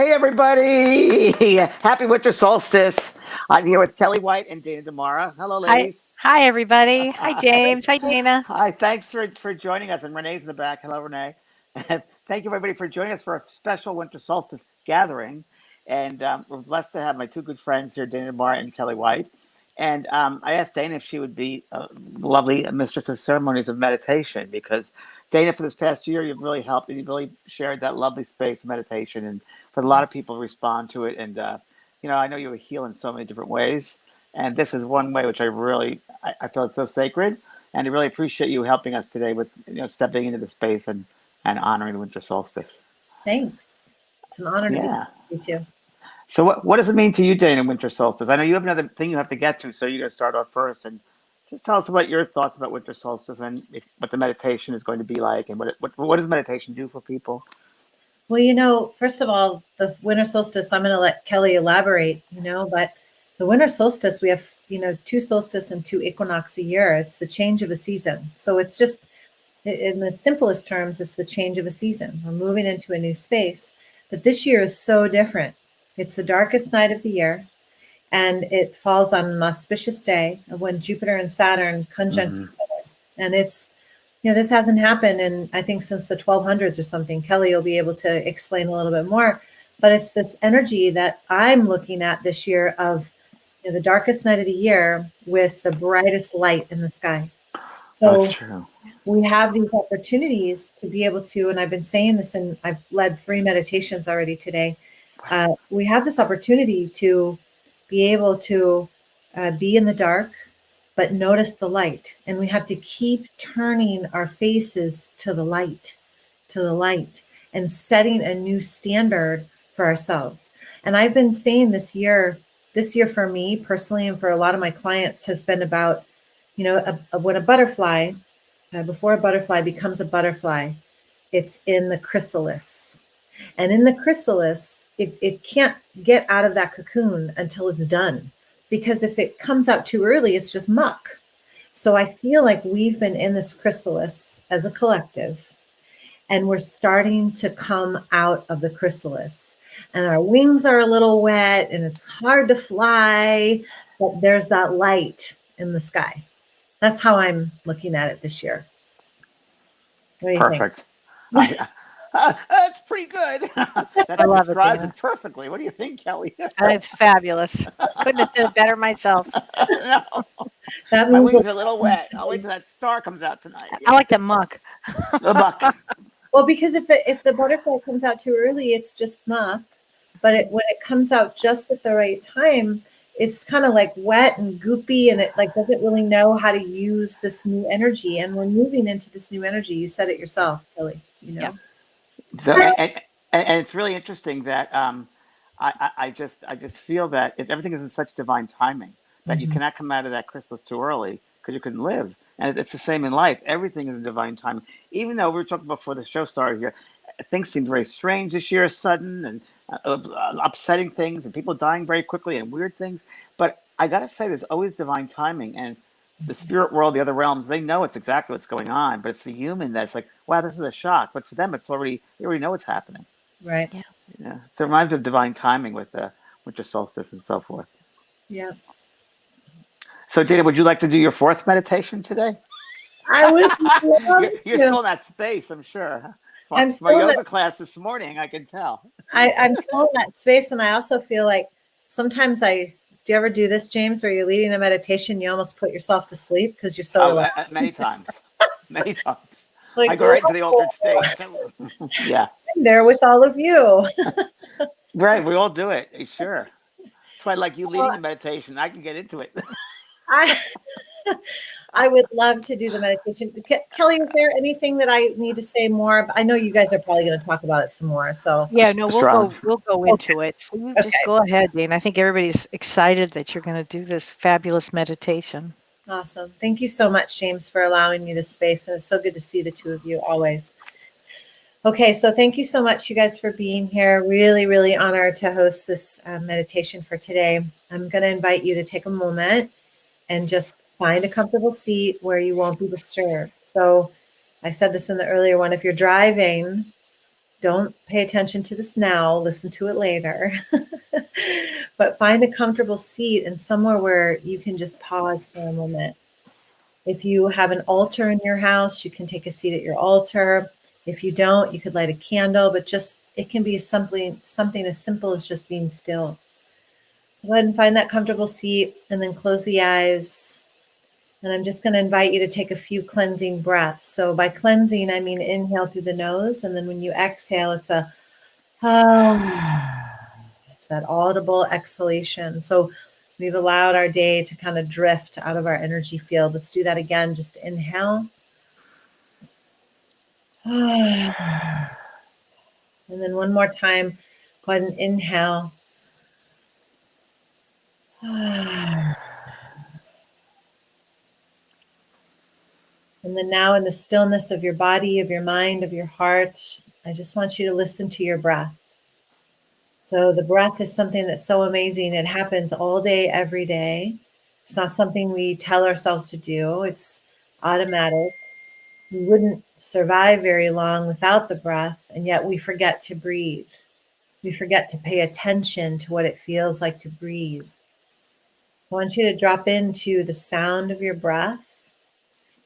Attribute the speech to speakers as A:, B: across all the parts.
A: Hey, everybody. Happy Winter Solstice. I'm here with Kellee White and Dana Damara. Hello, ladies.
B: Hi, everybody. Hi, James. Hi, Dana.
A: Hi, thanks for joining us. And Renee's in the back. Hello, Renee. Thank you, everybody, for joining us for a special Winter Solstice gathering. And we're blessed to have my two good friends here, Dana Damara and Kellee White. And I asked Dana if she would be a lovely mistress of ceremonies of meditation, because Dana, for this past year, you've really helped and you've really shared that lovely space of meditation. And for a lot of people respond to it. And, I know you heal in so many different ways. And this is one way which I feel it's so sacred. And I really appreciate you helping us today with, stepping into the space and honoring the winter solstice.
C: Thanks. It's an honor to be with you too.
A: So what does it mean to you, Dana, winter solstice? I know you have another thing you have to get to, so you're going to start off first. And just tell us about your thoughts about winter solstice and what the meditation is going to be like, and what does meditation do for people?
C: Well, first of all, the winter solstice, I'm going to let Kellee elaborate, but the winter solstice, we have, 2 solstice and 2 equinox a year. It's the change of a season. So it's just, in the simplest terms, it's the change of a season. We're moving into a new space. But this year is so different. It's the darkest night of the year, and it falls on an auspicious day of when Jupiter and Saturn conjunct each other. And it's, this hasn't happened in, I think, since the 1200s or something. Kellee will be able to explain a little bit more. But it's this energy that I'm looking at this year of the darkest night of the year with the brightest light in the sky. So
A: that's true.
C: We have these opportunities to be able to, and I've been saying this, and I've led 3 meditations already today. We have this opportunity to be able to be in the dark, but notice the light. And we have to keep turning our faces to the light, and setting a new standard for ourselves. And I've been saying this year for me personally, and for a lot of my clients, has been about, when a butterfly, before a butterfly becomes a butterfly, it's in the chrysalis. And in the chrysalis, it can't get out of that cocoon until it's done. Because if it comes out too early, it's just muck. So I feel like we've been in this chrysalis as a collective, and we're starting to come out of the chrysalis. And our wings are a little wet, and it's hard to fly, but there's that light in the sky. That's how I'm looking at it this year. What do you
A: Perfect.
C: think?
A: That's pretty good. That describes it perfectly. What do you think, Kellee?
B: It's fabulous. Couldn't have said it better myself.
A: No. My wings are a little wet. I'll wait till that star comes out tonight.
B: I like the muck.
A: The muck.
C: Well, because if the butterfly comes out too early, it's just muck. But when it comes out just at the right time, it's kind of like wet and goopy, and it doesn't really know how to use this new energy. And we're moving into this new energy. You said it yourself, Kellee.
B: Yeah.
A: So and it's really interesting that I just feel that everything is in such divine timing that you cannot come out of that chrysalis too early, because you couldn't live. And it's the same in life. Everything is in divine timing. Even though we were talking before the show started here, things seemed very strange this year, sudden and upsetting things, and people dying very quickly, and weird things. But I got to say, there's always divine timing. And the spirit world, the other realms, they know it's exactly what's going on. But it's the human that's like, wow, this is a shock. But for them, they already know what's happening.
C: Right.
A: Yeah. So it reminds me of divine timing with the winter solstice and so forth.
C: Yeah.
A: So, Dana, would you like to do your 4th meditation today?
C: I would.
A: You're still in that space, I'm sure.
C: I'm
A: From my yoga class this morning, I can tell.
C: I'm still in that space, and I also feel like sometimes do you ever do this, James, where you're leading a meditation, you almost put yourself to sleep because you're so relaxed?
A: Many times. I go right into the altered state. Yeah.
C: I'm there with all of you.
A: Right, we all do it, sure. That's why I like you leading the meditation. I can get into it.
C: I would love to do the meditation. Kellee, is there anything that I need to say more? I know you guys are probably going to talk about it some more. So
B: yeah, no, we'll go into it. So you just go ahead, Dana. I think everybody's excited that you're going to do this fabulous meditation.
C: Awesome. Thank you so much, James, for allowing me this space. And it's so good to see the 2 of you always. Okay, so thank you so much, you guys, for being here. Really, really honored to host this meditation for today. I'm going to invite you to take a moment and just find a comfortable seat where you won't be disturbed. So I said this in the earlier one, if you're driving, Don't pay attention to this now, listen to it later. But find a comfortable seat and somewhere where you can just pause for a moment. If you have an altar in your house, you can take a seat at your altar. If you don't, you could light a candle, but just it can be something as simple as just being still. Go ahead and find that comfortable seat and then close the eyes. And I'm just going to invite you to take a few cleansing breaths. So by cleansing, I mean inhale through the nose. And then when you exhale, it's a it's that audible exhalation. So we've allowed our day to kind of drift out of our energy field. Let's do that again. Just inhale. And then one more time, go ahead and inhale. And then now in the stillness of your body, of your mind, of your heart, I just want you to listen to your breath. So the breath is something that's so amazing. It happens all day, every day. It's not something we tell ourselves to do. It's automatic. We wouldn't survive very long without the breath, and yet we forget to breathe. We forget to pay attention to what it feels like to breathe. So I want you to drop into the sound of your breath.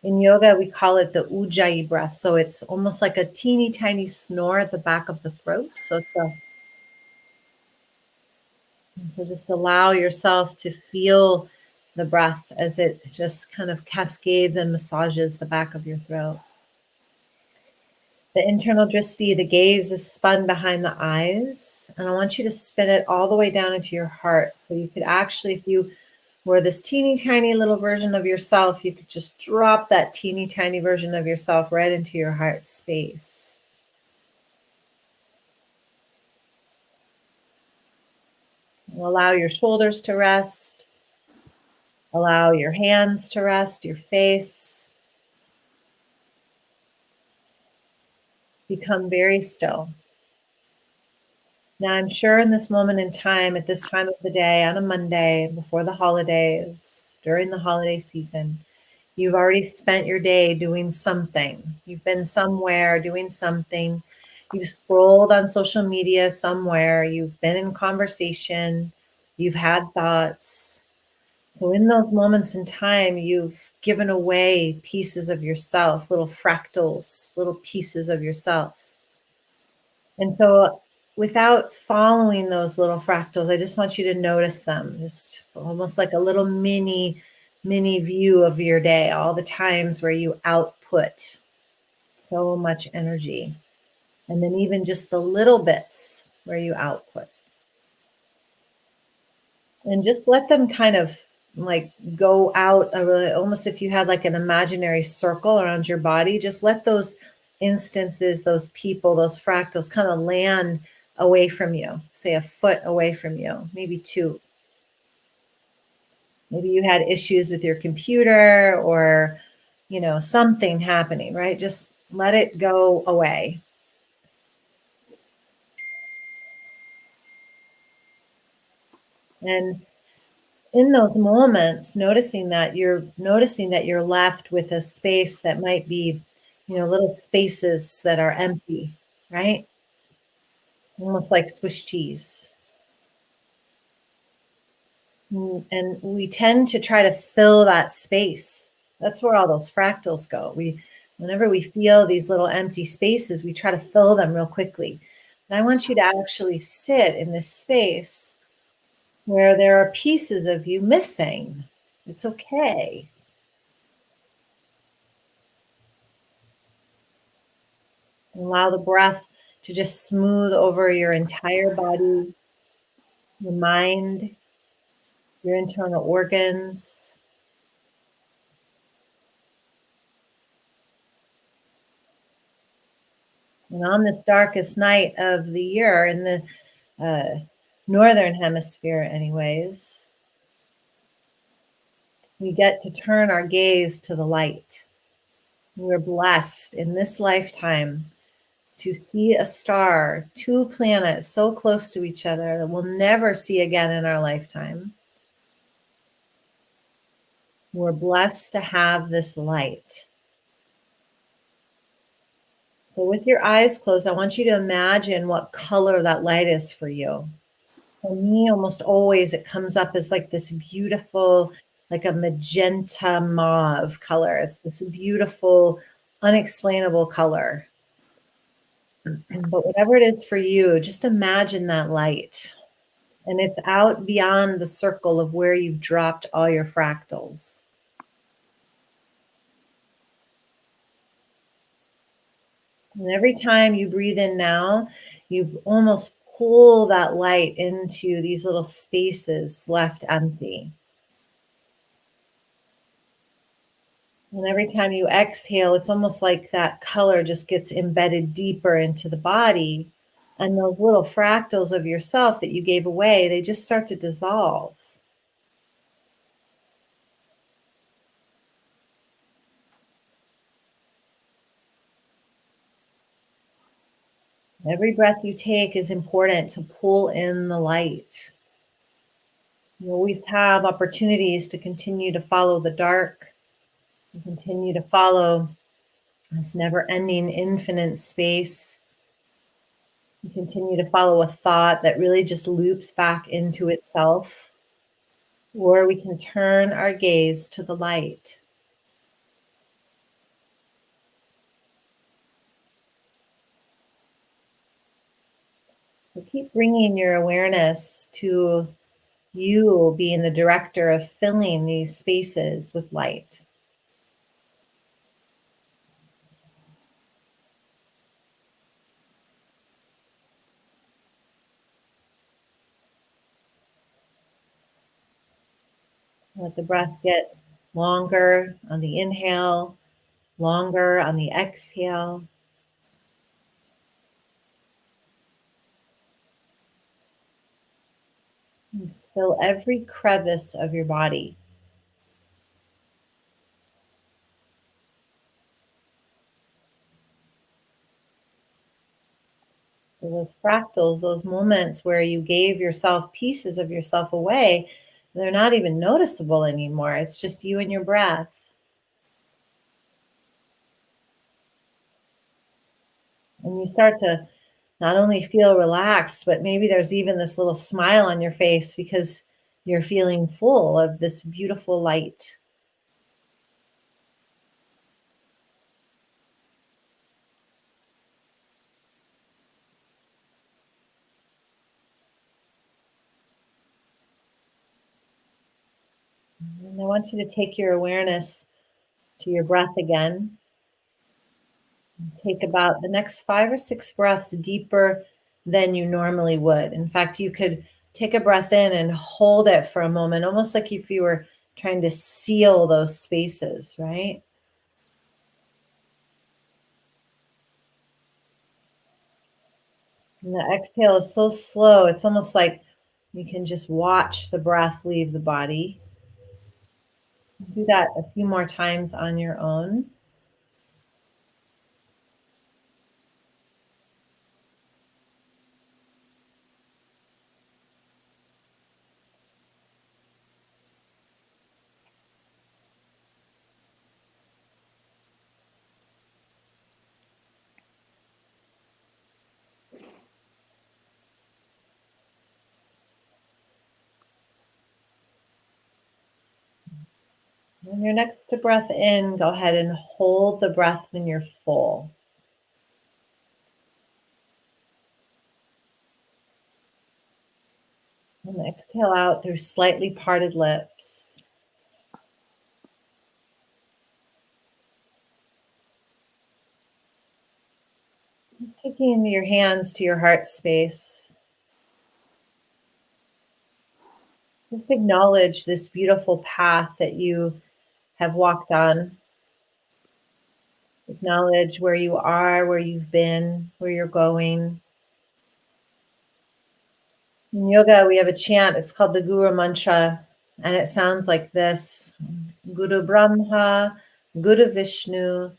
C: In yoga, we call it the Ujjayi breath. So it's almost like a teeny tiny snore at the back of the throat. So just allow yourself to feel the breath as it just kind of cascades and massages the back of your throat. The internal drishti, the gaze is spun behind the eyes. And I want you to spin it all the way down into your heart. So you could actually, if you were this teeny tiny little version of yourself, you could just drop that teeny tiny version of yourself right into your heart space. And allow your shoulders to rest. Allow your hands to rest, your face. Become very still. Now, I'm sure in this moment in time, at this time of the day, on a Monday, before the holidays, during the holiday season, you've already spent your day doing something. You've been somewhere doing something. You've scrolled on social media somewhere. You've been in conversation. You've had thoughts. So in those moments in time, you've given away pieces of yourself, little fractals, little pieces of yourself. And so without following those little fractals, I just want you to notice them, just almost like a little mini view of your day, all the times where you output so much energy. And then even just the little bits where you output. And just let them kind of like go out, almost if you had like an imaginary circle around your body, just let those instances, those people, those fractals kind of land away from you, say a foot away from you, maybe 2. Maybe you had issues with your computer or, something happening, right? Just let it go away. And in those moments, noticing that you're left with a space that might be, little spaces that are empty, right? Almost like Swiss cheese. And we tend to try to fill that space. That's where all those fractals go. Whenever we feel these little empty spaces, we try to fill them real quickly. And I want you to actually sit in this space where there are pieces of you missing. It's okay. Allow the breath to just smooth over your entire body, your mind, your internal organs. And on this darkest night of the year, in the northern hemisphere anyways, we get to turn our gaze to the light. We're blessed in this lifetime to see a star, 2 planets so close to each other that we'll never see again in our lifetime. We're blessed to have this light. So with your eyes closed, I want you to imagine what color that light is for you. For me, almost always it comes up as like this beautiful, like a magenta mauve color. It's this beautiful, unexplainable color. But whatever it is for you, just imagine that light. And it's out beyond the circle of where you've dropped all your fractals. And every time you breathe in now, you almost pull that light into these little spaces left empty. And every time you exhale, it's almost like that color just gets embedded deeper into the body. And those little fractals of yourself that you gave away, they just start to dissolve. Every breath you take is important to pull in the light. You always have opportunities to continue to follow the dark, to continue to follow this never-ending infinite space. You continue to follow a thought that really just loops back into itself. Or we can turn our gaze to the light. So keep bringing your awareness to you being the director of filling these spaces with light. Let the breath get longer on the inhale, longer on the exhale. And fill every crevice of your body. So those fractals, those moments where you gave yourself pieces of yourself away, they're not even noticeable anymore. It's just you and your breath. And you start to not only feel relaxed, but maybe there's even this little smile on your face because you're feeling full of this beautiful light. And I want you to take your awareness to your breath again. Take about the next 5 or 6 breaths deeper than you normally would. In fact, you could take a breath in and hold it for a moment, almost like if you were trying to seal those spaces, right? And the exhale is so slow, it's almost like you can just watch the breath leave the body. Do that a few more times on your own. When your next breath in, go ahead and hold the breath when you're full. And exhale out through slightly parted lips. Just taking your hands to your heart space. Just acknowledge this beautiful path that you have walked on. Acknowledge where you are, where you've been, where you're going. In yoga, we have a chant. It's called the Guru Mantra, and it sounds like this: Guru Brahma, Guru Vishnu,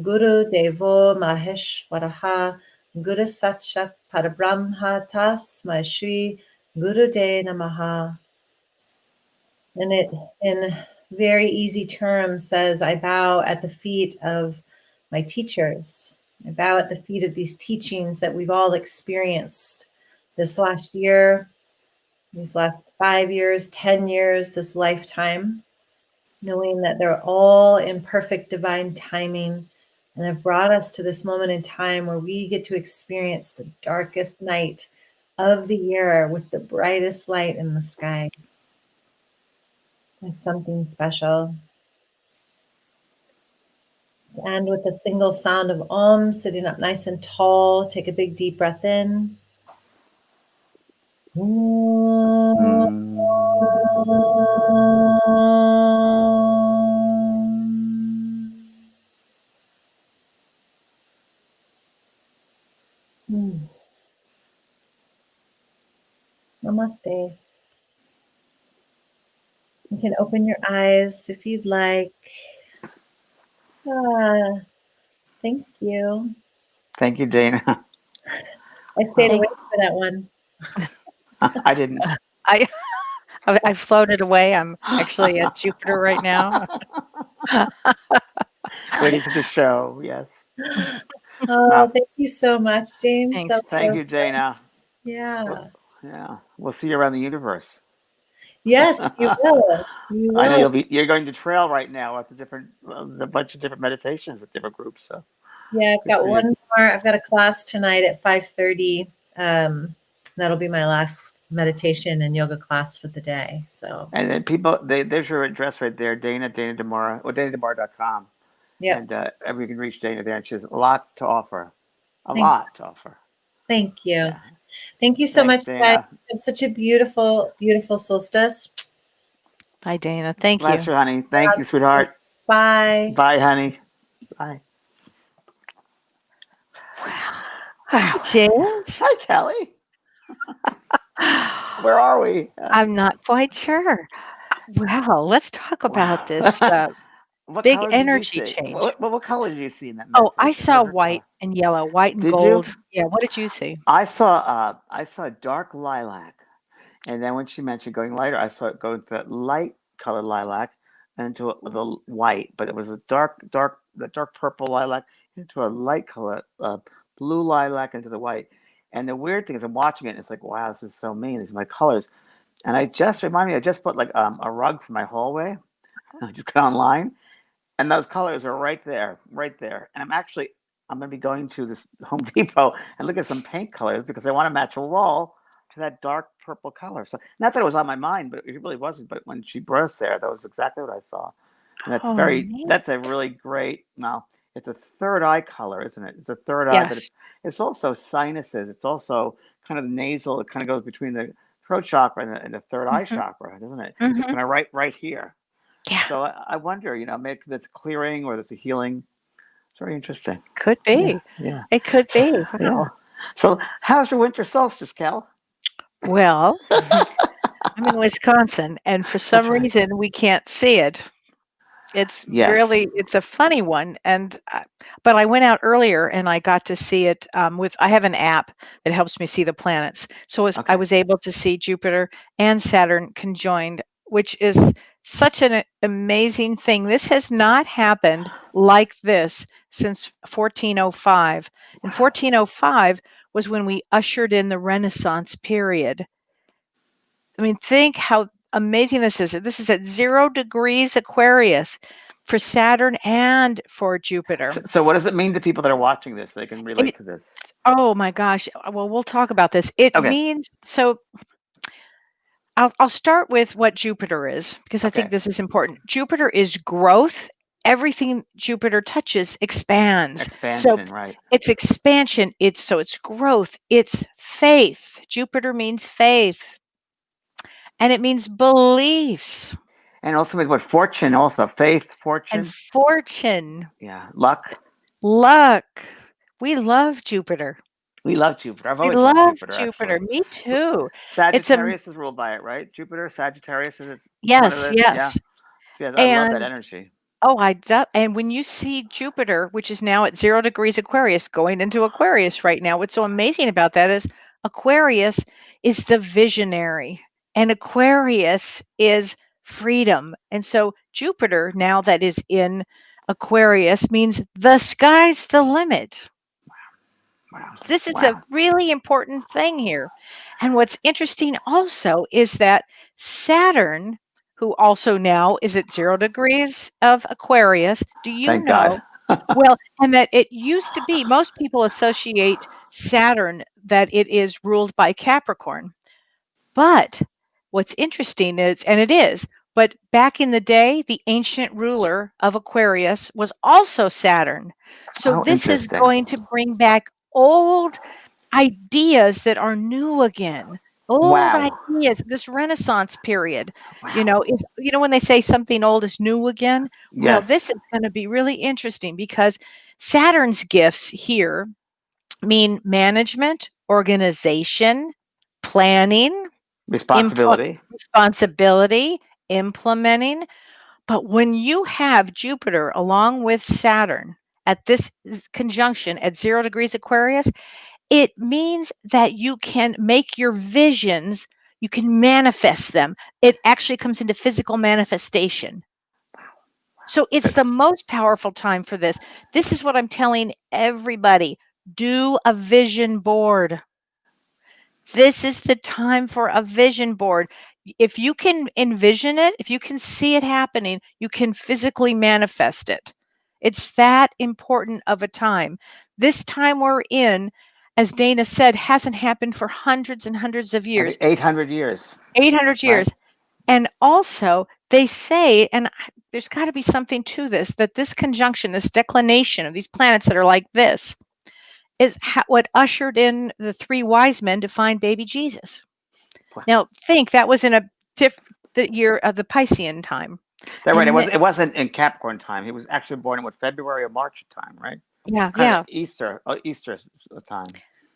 C: Guru Devo Maheshwaraha, Guru Sakshat Parabrahma Tasmai Shri Guru De Namaha. And it, in very easy terms, says, I bow at the feet of my teachers. I bow at the feet of these teachings that we've all experienced this last year, these last 5 years, 10 years, this lifetime, knowing that they're all in perfect divine timing and have brought us to this moment in time where we get to experience the darkest night of the year with the brightest light in the sky. That's something special. Let's end with a single sound of Om, sitting up nice and tall. Take a big deep breath in. Namaste. You can open your eyes if you'd like. Thank you.
A: Thank you, Dana.
C: I stayed awake for that one.
A: I didn't.
B: I floated away. I'm actually at Jupiter right now.
A: Waiting for the show. Yes.
C: Oh, thank you so much, James.
B: Thanks.
A: Thank you, Dana.
C: Yeah.
A: Yeah. We'll see you around the universe.
C: Yes, you will. You will.
A: I know you're going to trail right now at a bunch of different meditations with different groups. So
C: yeah, I've got one more. I've got a class tonight at 5:30. That'll be my last meditation and yoga class for the day. So,
A: and then people, there's your address right there, Dana Damara, or DanaDamara.com.
C: yeah,
A: and everybody can reach Dana there, and she has a lot to offer.
C: Thanks.
A: Lot to offer.
C: Thank you.
A: Yeah.
C: Thank you so
A: Thanks,
C: much,
A: Dana.
C: guys. It's such a beautiful, beautiful solstice.
B: Bye, Dana. Thank
A: Bless
B: you.
A: you, honey. Thank you, sweetheart.
C: Bye.
A: Bye, honey. Bye.
B: Wow. James?
A: Hi, Kellee. Where are we?
B: I'm not quite sure. Wow, let's talk about this
A: What
B: big
A: color did you
B: energy
A: see?
B: change.
A: What color did you see in that
B: Oh,
A: meditation?
B: I saw
A: What
B: white and yellow, white and
A: Did
B: gold.
A: you?
B: Yeah, what did you see?
A: I saw dark lilac, and then when she mentioned going lighter, I saw it go to light colored lilac into the white, but it was a dark purple lilac into a light color blue lilac into the white. And the weird thing is, I'm watching it, and it's like, wow, this is so mean. These are my colors. And I just put like a rug for my hallway. I just got online, and those colors are right there. And I'm going to be going to this Home Depot and look at some paint colors because I want to match a wall to that dark purple color. So not that it was on my mind, but it really wasn't. But when she brought us there, that was exactly what I saw. And that's a really great, it's a third eye color, isn't it? It's a third eye, but it's also sinuses. It's also kind of nasal. It kind of goes between the throat chakra and the third eye chakra, doesn't it? Just kind of right here.
B: Yeah.
A: So I wonder, maybe that's clearing or that's a healing. It's very interesting.
B: Could be.
A: Yeah.
B: It could be. Wow.
A: Yeah. So how's your winter solstice, Kel?
B: Well, I'm in Wisconsin, and for some reason we can't see it. It's it's a funny one, but I went out earlier and I got to see it I have an app that helps me see the planets. So I was able to see Jupiter and Saturn conjoined, which is such an amazing thing. This has not happened like this since 1405. And 1405 was when we ushered in the Renaissance period. I mean, think how amazing this is. This is at 0 degrees Aquarius for Saturn and for Jupiter.
A: So what does it mean to people that are watching this? They can relate to this.
B: Oh my gosh. Well, we'll talk about this. It means, so I'll start with what Jupiter is, because I think this is important. Jupiter is growth. Everything Jupiter touches expands.
A: Expansion, right.
B: It's expansion. It's growth. It's faith. Jupiter means faith. And it means beliefs.
A: And also means what? Fortune also. Faith, fortune.
B: And fortune.
A: Yeah. Luck.
B: We love Jupiter.
A: We love Jupiter. I've always loved Jupiter. Actually.
B: Me too.
A: Sagittarius is ruled by it, right? Jupiter, Sagittarius is
B: yes.
A: Yeah. I love that energy.
B: And when you see Jupiter, which is now at 0 degrees Aquarius, going into Aquarius right now, what's so amazing about that is Aquarius is the visionary, and Aquarius is freedom. And so Jupiter, now that is in Aquarius, means the sky's the limit.
A: Wow.
B: This is a really important thing here. And what's interesting also is that Saturn, who also now is at 0 degrees of Aquarius, do you
A: Thank
B: know?
A: God.
B: Well, and that it used to be, most people associate Saturn that it is ruled by Capricorn. But what's interesting is, and it is, but back in the day, the ancient ruler of Aquarius was also Saturn. So
A: Oh,
B: this is
A: interesting.
B: going to bring back old ideas that are new again. Old
A: Wow.
B: ideas, this Renaissance period,
A: Wow.
B: is, when they say something old is new again, well, this
A: Yes.
B: is going to be really interesting because Saturn's gifts here mean management, organization, planning,
A: Responsibility.
B: responsibility, implementing. But when you have Jupiter along with Saturn at this conjunction at 0 degrees Aquarius, it means that you can make your visions, you can manifest them. It actually comes into physical manifestation. So it's the most powerful time for this. This is what I'm telling everybody. Do a vision board. This is the time for a vision board. If you can envision it, if you can see it happening, you can physically manifest it. It's that important of a time. This time we're in, as Dana said, hasn't happened for hundreds and hundreds of
A: I
B: years,
A: think 800 years.
B: 800
A: Right.
B: years. And also, they say, and there's got to be something to this, that this conjunction, this declination of these planets that are like this, is what ushered in the 3 wise men to find baby Jesus.
A: Wow.
B: Now, think that was in the year of the Piscean time.
A: That's right.
B: And
A: It wasn't in Capricorn time. He was actually born in February or March time, right?
B: yeah,
A: Kind of
B: yeah.
A: Easter time.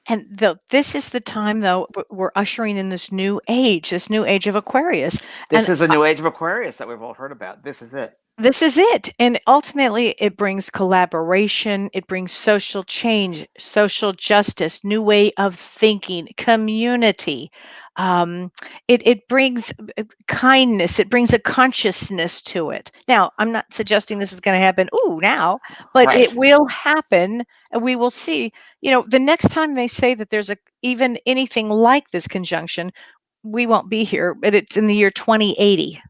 B: And this is the time, though, we're ushering in this new age of Aquarius.
A: This
B: And
A: is a new age of Aquarius that we've all heard about. This is it.
B: this is it. And ultimately, it brings collaboration, it brings social change, social justice, new way of thinking, community. Um, it brings kindness, it brings a consciousness to it. Now, I'm not suggesting this is going to happen, now, but it
A: Right.
B: will happen, and we will see. The next time they say that there's even anything like this conjunction, we won't be here, but it's in the year 2080.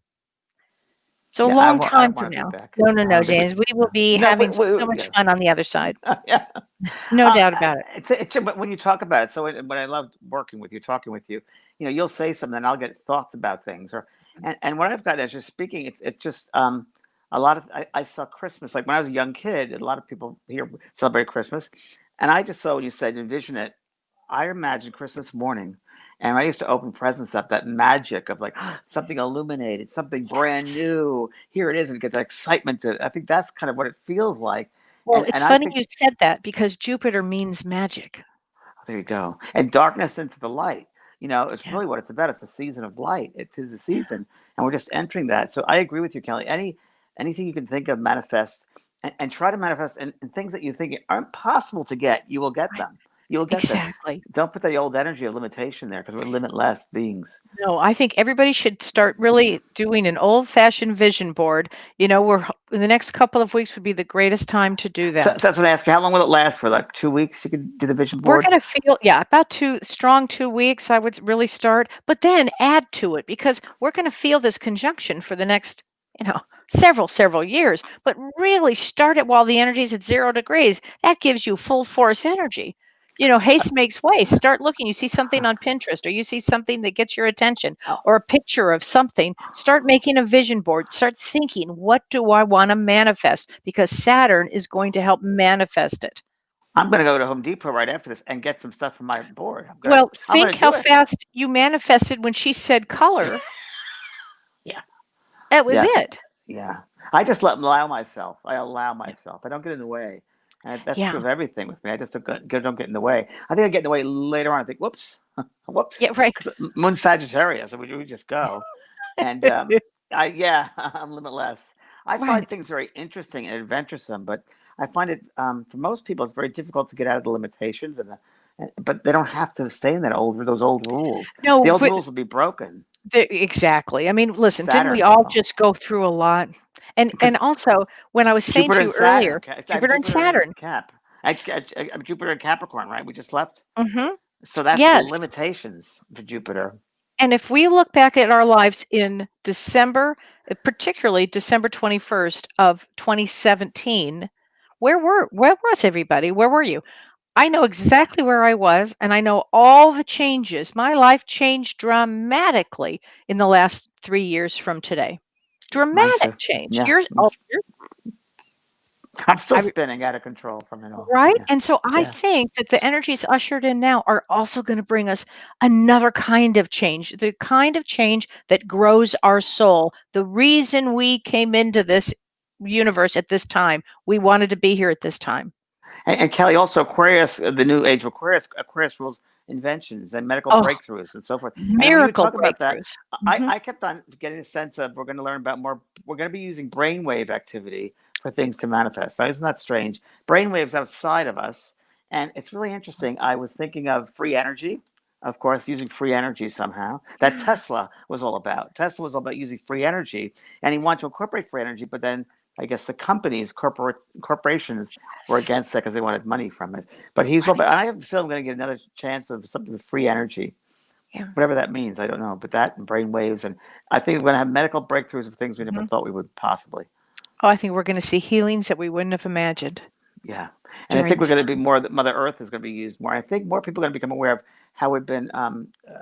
B: So a
A: Yeah,
B: long
A: I
B: time
A: don't
B: from
A: want to be
B: now.
A: back.
B: No, no,
A: I
B: no,
A: don't think we.
B: James. We will be
A: No,
B: having so much
A: yeah.
B: fun on the other side.
A: Yeah.
B: No doubt about it.
A: But when you talk about it, so when I love working with you, talking with you, you'll say something, and I'll get thoughts about things, and what I've got as you're speaking, it's just a lot of I saw Christmas like when I was a young kid. A lot of people here celebrate Christmas, and I just saw when you said envision it. I imagine Christmas morning, and I used to open presents up, that magic of like something illuminated, something brand
B: Yes.
A: new. Here it is, and get that excitement to. I think that's kind of what it feels like,
B: Well,
A: and
B: it's
A: I
B: funny
A: think
B: you said that because Jupiter means magic.
A: there you go. And darkness into the light. It's
B: Yeah.
A: really what it's about. It's the season of light. It is the season, and we're just entering that. So I agree with you, Kellee. Anything you can think of, manifest, and try to manifest, and things that you think aren't possible to get, you will get
B: Right.
A: them. You will get them.
B: Exactly.
A: Don't put the old energy of limitation there because we're limitless beings.
B: No, I think everybody should start really doing an old-fashioned vision board. We're in the next couple of weeks would be the greatest time to do
A: So,
B: that.
A: that's what I ask you. How long will it last for? Like 2 weeks? You can do the vision
B: We're
A: board.
B: gonna feel, yeah, about 2 weeks, I would really start, but then add to it because we're gonna feel this conjunction for the next, several years. But really start it while the energy's at 0 degrees. That gives you full force energy. Haste makes waste. Start looking. You see something on Pinterest, or you see something that gets your attention,
A: Oh,
B: or a picture of something. Start making a vision board. Start thinking, what do I want to manifest? Because Saturn is going to help manifest it.
A: I'm going to go to Home Depot right after this and get some stuff from my board.
B: Well,
A: I'm
B: think
A: gonna
B: how
A: do it.
B: fast you manifested when she said color.
A: Yeah.
B: That was
A: Yeah.
B: it.
A: Yeah, I just allow myself. I allow myself. I don't get in the way, and that's true
B: Yeah.
A: of everything with me. I just don't get in the way. I think I get in the way later on. I think, whoops, whoops,
B: Yeah, right.
A: because Moon Sagittarius, so we just go, and I'm limitless. I find
B: Right.
A: things very interesting and adventuresome, but I find it for most people it's very difficult to get out of the limitations but they don't have to stay in those old rules. The
B: No,
A: old
B: but
A: rules will be broken.
B: exactly. I mean, listen, didn't we
A: Saturn.
B: all
A: Oh,
B: just go through a lot? And
A: because
B: also, when I was saying
A: Jupiter
B: to
A: and
B: you
A: Saturn.
B: earlier,
A: Okay, I have
B: Jupiter and
A: Jupiter in
B: Saturn,
A: Cap. Jupiter and Capricorn, right? We just left.
B: Mm-hmm.
A: So that's
B: Yes.
A: limitations for Jupiter.
B: And if we look back at our lives in December, particularly December 21st of 2017, where was everybody? Where were you? I know exactly where I was, and I know all the changes. My life changed dramatically in the last 3 years from today.
A: Mine
B: Dramatic
A: too.
B: change.
A: Yeah.
B: Yours,
A: I'm still
B: I
A: spinning out of control from it all.
B: right?
A: Yeah.
B: And so I
A: Yeah.
B: think that the energies ushered in now are also going to bring us another kind of change, the kind of change that grows our soul. The reason we came into this universe at this time, we wanted to be here at this time.
A: And Kellee, also Aquarius, the new age of Aquarius rules inventions and medical
B: Oh,
A: breakthroughs and so forth. And when you were
B: miracle
A: talking about that,
B: breakthroughs. Hmm.
A: I kept on getting a sense of we're going to learn about more. We're going to be using brainwave activity for things to manifest. Now, isn't that strange? Brainwaves outside of us, and it's really interesting. I was thinking of free energy, of course, using free energy somehow. That Tesla was all about. Tesla was all about using free energy, and he wanted to incorporate free energy, but then I guess the corporations were against that because they wanted money from it. But he's all about, and I have a feeling I'm going to get another chance of something with free energy,
B: Yeah.
A: whatever that means. I don't know, but that and brain waves, and I think we're going to have medical breakthroughs of things we never
B: Mhm.
A: thought we would possibly.
B: Oh, I think we're going to see healings that we wouldn't have imagined
A: Yeah, and I
B: during
A: think we're
B: this
A: going to be
B: time.
A: more. Mother Earth is going to be used more. I think more people are going to become aware of how we've been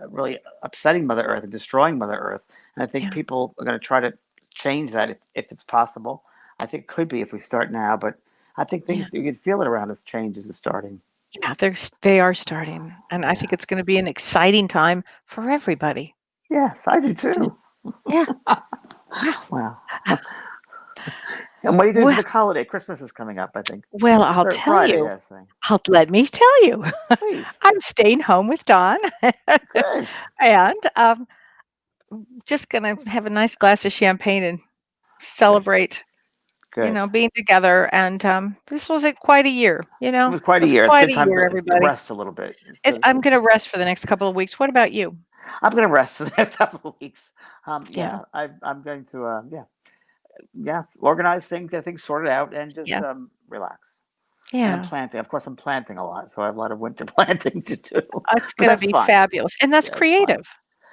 A: really upsetting Mother Earth and destroying Mother Earth, and I think
B: Yeah.
A: people are going to try to change that if it's possible. I think it could be if we start now, but I think
B: Yeah.
A: things you can feel it around us. Changes is starting.
B: Yeah. They are starting. And I
A: Yeah.
B: think it's going to be an exciting time for everybody.
A: Yes, I do
B: Yeah.
A: too.
B: Yeah. Wow.
A: Wow. And what are you doing for
B: Well,
A: the holiday? Christmas is coming up, I think.
B: well, I'll tell
A: Friday,
B: you.
A: yes.
B: Let me tell you.
A: Please.
B: I'm staying home with Don
A: Good.
B: and just going to have a nice glass of champagne and
A: Good.
B: celebrate,
A: Good.
B: being together. And this was quite a year,
A: It was quite
B: It
A: a
B: was
A: year. It's a
B: quite
A: good
B: a
A: time
B: year,
A: to
B: everybody.
A: rest a little bit. It's good.
B: I'm going to rest for the next couple of weeks. What about you?
A: I'm going to rest for the next couple of weeks.
B: Yeah.
A: Yeah, I'm going to, organize things, get things sorted out, and just
B: Yeah.
A: relax. And I'm
B: Yeah.
A: planting. Of course, I'm planting a lot, so I have a lot of winter planting to do.
B: It's
A: But
B: going to
A: that's
B: be
A: fun.
B: fabulous. And that's
A: Yeah, it's fun.
B: creative.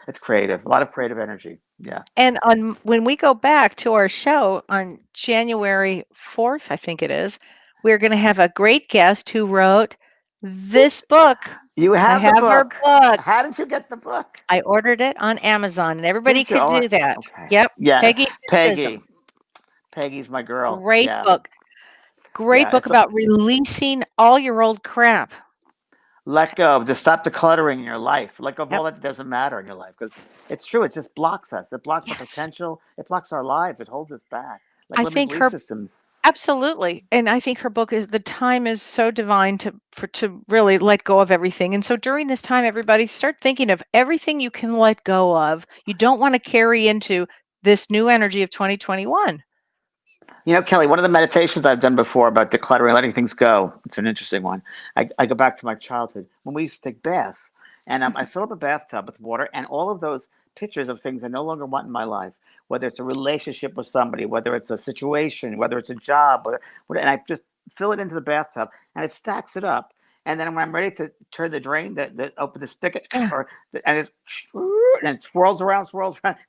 A: It's creative. A lot of creative energy. Yeah.
B: And when we go back to our show on January 4th, I think it is, we're going to have a great guest who wrote this book.
A: You
B: I
A: have the
B: have her
A: book.
B: book.
A: How did you get the book?
B: I ordered it on Amazon, and everybody
A: Did you?
B: could
A: All
B: do
A: right.
B: that.
A: Okay.
B: Yep.
A: Yeah.
B: Peggy
A: Peggy.
B: Fitzism.
A: Peggy's my girl.
B: Great
A: Yeah.
B: book. Great
A: Yeah.
B: book about releasing all your old crap.
A: Let go. Just stop decluttering in your life. Let go of
B: Yep.
A: all that doesn't matter in your life because it's true. It just blocks us. It blocks our
B: Yes.
A: potential. It blocks our lives. It holds us back like
B: I
A: limiting
B: think
A: belief
B: her
A: systems.
B: absolutely. And I think her book is the time is so divine to really let go of everything. And so during this time, everybody start thinking of everything you can let go of. You don't want to carry into this new energy of 2021.
A: You know, Kellee, one of the meditations I've done before about decluttering, letting things go, it's an interesting one. I go back to my childhood when we used to take baths, and I fill up a bathtub with water, and all of those pictures of things I no longer want in my life, whether it's a relationship with somebody, whether it's a situation, whether it's a job, and I just fill it into the bathtub, and it stacks it up. And then when I'm ready to turn the drain, that open the spigot,
B: Yeah.
A: and it swirls around,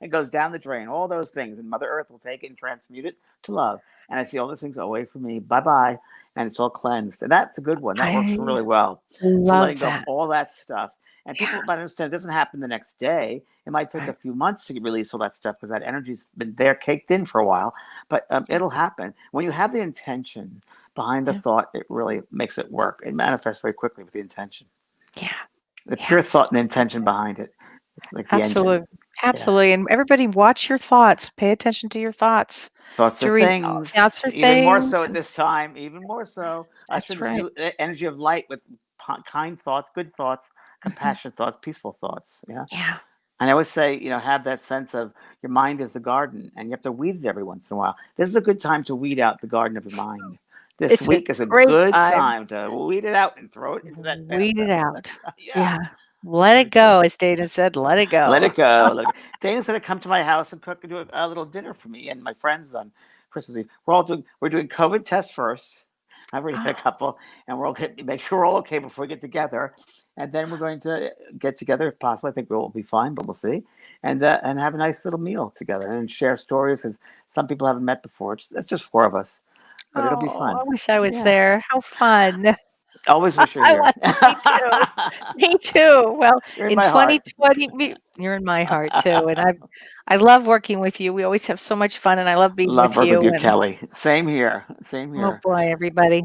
A: and goes down the drain. All those things, and Mother Earth will take it and transmute it to love. And I see all those things away from me. Bye bye. And it's all cleansed. And that's a good one. That works
B: I
A: really well. So letting
B: love
A: go of
B: that.
A: all that stuff. And
B: Yeah.
A: people might understand it doesn't happen the next day. It might take a
B: Right.
A: few months to release all that stuff because that energy's been there, caked in for a while. But it'll happen. When you have the intention behind the
B: Yeah.
A: thought, it really makes it work. It manifests very quickly with the intention.
B: Yeah.
A: The pure
B: Yes.
A: thought and the intention behind it. It's like the engine.
B: Absolutely.
A: Yeah.
B: Absolutely. And everybody watch your thoughts. Pay attention to your thoughts.
A: Thoughts are
B: During
A: things,
B: thoughts are
A: even more
B: things.
A: so at
B: And
A: this time, even more so. Usher in
B: that's
A: this
B: right.
A: new energy of light with kind thoughts, good thoughts,
B: Mhm.
A: compassionate thoughts, peaceful thoughts. Yeah.
B: Yeah.
A: And I always say, have that sense of your mind is a garden and you have to weed it every once in a while. This is a good time to weed out the garden of your mind. This
B: It's a
A: week is a
B: great
A: good
B: time.
A: time to weed it out and throw it into that
B: Weed it
A: bathtub.
B: out.
A: Yeah.
B: Yeah. Let it
A: Very cool.
B: go, as Dana said, let it
A: Let
B: go.
A: it go. Dana's gonna come to my house and cook and do a little dinner for me and my friends on Christmas Eve. We're doing COVID tests first, I've already had a couple, and we're okay. Make sure we're all okay before we get together, and then we're going to get together if possible. I think we'll be fine, but we'll see, and have a nice little meal together and share stories because some people haven't met before. It's just four of us, but it'll be fun.
B: I wish I was
A: Yeah.
B: there. How fun.
A: Always wish you're
B: I
A: here.
B: want me too. Me too. Well,
A: You're in
B: in
A: my heart.
B: 2020, you're in my heart too, and I love working with you. We always have so much fun, and I love being
A: Love
B: with
A: working with
B: you.
A: you,
B: And
A: Kelly. Same here. Same
B: oh
A: here.
B: boy, everybody.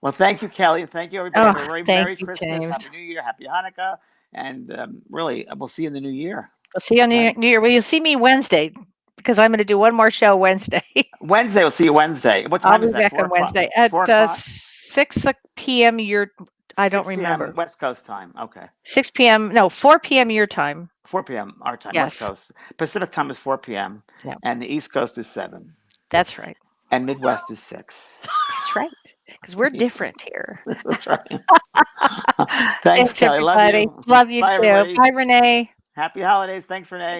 A: Well, thank you, Kelly. Thank you, everybody.
B: Oh,
A: Have a very
B: thank
A: Merry
B: you,
A: Christmas,
B: James.
A: Happy New Year, Happy Hanukkah, and really, we'll see you in the new year.
B: We'll see you on
A: Okay?
B: New Year. Well, you'll see me Wednesday because I'm going to do one more show Wednesday.
A: Wednesday, we'll see you Wednesday. What
B: I'll
A: time
B: be
A: is that?
B: back
A: 4
B: on
A: o'clock?
B: Wednesday at
A: 4 o'clock?
B: 6 p.m. I don't
A: 6 p.m.
B: remember.
A: West Coast time. Okay.
B: 6 p.m. No, 4 p.m. your time.
A: 4 p.m. our time, West
B: Yes.
A: Coast. Pacific time is 4 p.m.
B: Yeah.
A: And the East Coast is 7.
B: That's right.
A: And Midwest is 6.
B: That's right. Because we're different here.
A: That's right. Thanks,
B: Thanks,
A: Kelly. Love
B: everybody.
A: you.
B: Love you
A: Bye,
B: too.
A: everybody.
B: Bye, Renee.
A: Happy holidays. Thanks, Renee.